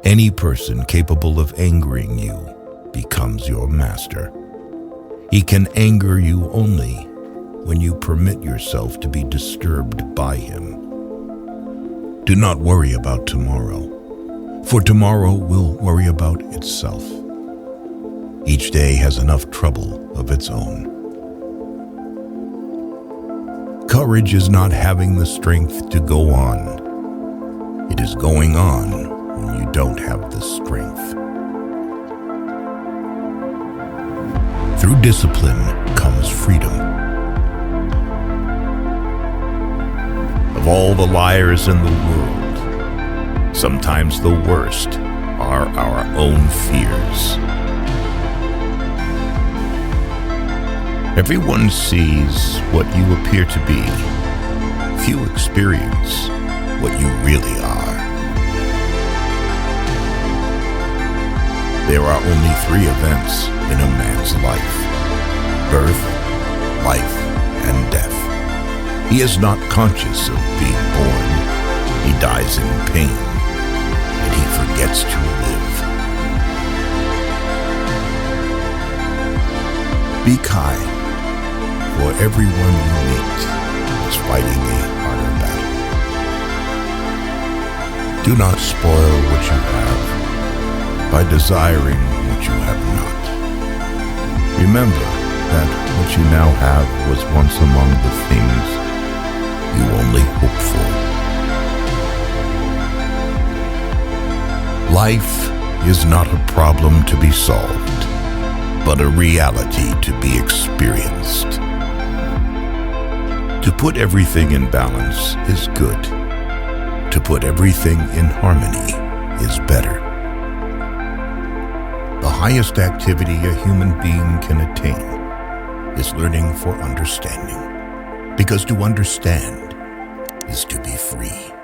Any person capable of angering you becomes your master. He can anger you only when you permit yourself to be disturbed by him. Do not worry about tomorrow, for tomorrow will worry about itself. Each day has enough trouble of its own. Courage is not having the strength to go on. It is going on when you don't have the strength. Through discipline comes freedom. Of all the liars in the world, sometimes the worst are our own fears. Everyone sees what you appear to be. Few experience what you really are. There are only 3 events in a man's life: birth, life, and death. He is not conscious of being born. He dies in pain, and he forgets to live. Be kind, for everyone you meet is fighting a harder battle. Do not spoil what you have by desiring what you have not. Remember that what you now have was once among the things you only hoped for. Life is not a problem to be solved, but a reality to be experienced. To put everything in balance is good. To put everything in harmony is better. The highest activity a human being can attain is learning for understanding, because to understand is to be free.